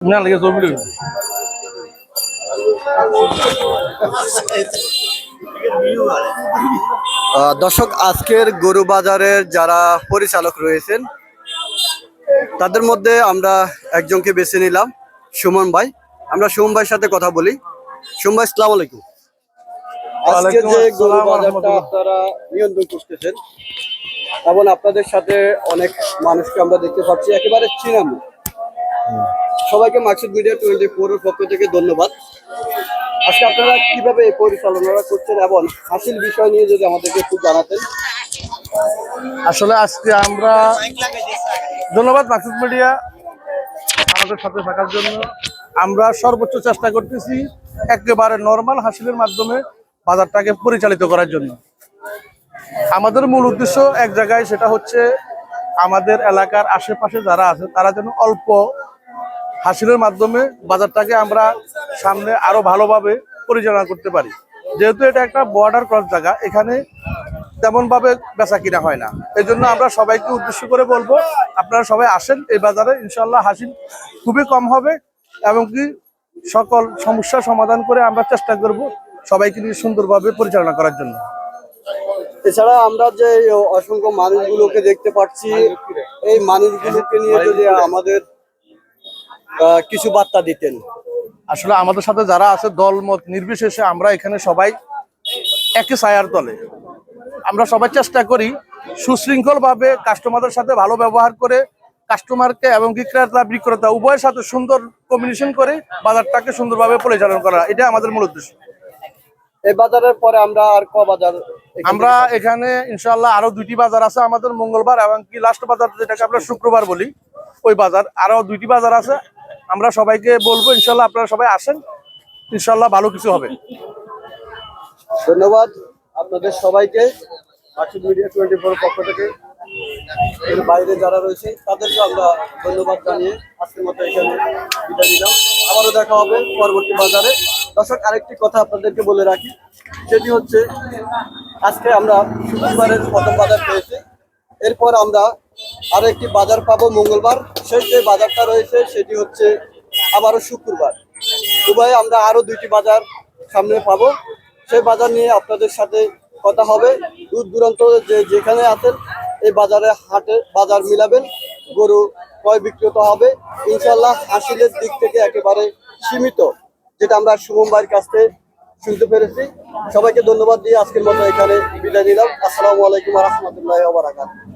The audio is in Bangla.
না লাগে ছবি দর্শক, আজকের গরু বাজারের যারা পরিচালক রয়েছেন তাদের মধ্যে আমরা একজনকে বেছে নিলাম, সুমন ভাই। আমরা সুমন ভাইয়ের সাথে কথা বলি। সুমন ভাই, আসসালামু আলাইকুম। আজকে যে গরু বাজারটা আপনারা নিয়ন্ত্রণ করতেছেন এবং আপনাদের সাথে অনেক মানুষকে আমরা দেখতে পাচ্ছি, একেবারে চিনাম। সবাইকে মাকসুদ মিডিয়া 24 এর পক্ষ থেকে ধন্যবাদ। আজকে আপনারা কিভাবে এই পরিচালনা করছেন এবং হাসিল বিষয় নিয়ে যদি আমাদেরকে একটু জানাতেন। আসলে আজকে আমরা ধন্যবাদ মাকসুদ মিডিয়া আমাদের সাথে থাকার জন্য। আমরা সর্বোচ্চ চেষ্টা করতেছি একেবারে নরমাল হাসিলের মাধ্যমে বাজারটাকে পরিচালিত করার জন্য। আমাদের মূল উদ্দেশ্য এক জায়গায়, সেটা হচ্ছে আমাদের এলাকার আশেপাশে যারা আছে তারা যেন অল্প হাসিলের মাধ্যমে বাজারটাকে আমরা সামনে আরো ভালোভাবে পরিচালনা করতে পারি। যেহেতু এটা একটা বর্ডার ক্রস জায়গা, এখানে তেমন ভাবে বেচা কিনা হয় না। এই জন্য আমরা সবাইকে উদ্দেশ্য করে বলবো, আপনারা সবাই আসেন এই বাজারে, ইনশাল্লাহ হাসিল খুবই কম হবে এবং কি সকল সমস্যার সমাধান করে আমরা চেষ্টা করব সবাইকে নিয়ে সুন্দরভাবে পরিচালনা করার জন্য। এছাড়া আমরা যে অসংখ্য মানুষগুলোকে দেখতে পাচ্ছি, এই মানুষগুলোকে নিয়ে যদি আমাদের কিছু বার্তা দিতেন। আসলে আমাদের সাথে যারা আছে দলমত নির্বিশেষে আমরা এখানে সবাই একই ছায়ার তলে। আমরা সবাই চেষ্টা করি সুশৃঙ্খল ভাবে কাস্টমারদের সাথে ভালো ব্যবহার করে কাস্টমারকে এবং কি ক্রেতা বিক্রেতা উভয়ের সাথে সুন্দর কম্বিনেশন করে বাজারটাকে সুন্দরভাবে পরিচালনা করা, এটা আমাদের মূল উদ্দেশ্য। এই বাজারের পরে আমরা আর বাজার? আমরা এখানে ইনশাআল্লাহ আরো 2টি বাজার আছে আমাদের, মঙ্গলবার এবং কি লাস্ট বাজার যেটাকে আমরা শুক্রবার বলি, ওই বাজার। আরো 2টি বাজার আছে। আমরা সবাইকে বলবো ইনশাআল্লাহ আপনারা সবাই আসেন, ইনশাআল্লাহ ভালো কিছু হবে। ধন্যবাদ আপনাদের সবাইকে মাকসুদ মিডিয়া 24 পক্ষ থেকে। এর বাইরে যারা রয়েছে তাদেরকে আমরা ধন্যবাদ জানিয়ে আজকের মতো এখানে বিদায় নিলাম। আবারও দেখা হবে পরবর্তী বাজারে। দর্শক, আরেকটি কথা আপনাদেরকে বলে রাখি, সেটি হচ্ছে আজকে আমরা শুক্রবারের প্রথম বাজার পেয়েছি। এরপর আমরা আরো একটি বাজার পাবো মঙ্গলবার। সেই যে বাজারটা রয়েছে সেটি হচ্ছে আবারও শুক্রবার। দুবাই আমরা আরো 2টি বাজার সামনে পাবো। সেই বাজার নিয়ে আপনাদের সাথে কথা হবে। দূর দূরান্ত যেখানে আছেন এই বাজারে হাটে বাজার মিলাবেন, গরু ক্রয় বিক্রেতা হবে ইনশাল্লাহ। হাসিলের দিক থেকে একেবারে সীমিত, যেটা আমরা শুভম ভাইয়ের কাছ থেকে শুনতে পেরেছি। সবাইকে ধন্যবাদ দিয়ে আজকের মতো এখানে বিদায় নিলাম। আসসালামু আলাইকুম ওয়া রাহমাতুল্লাহি ওয়া বারাকাতুহু।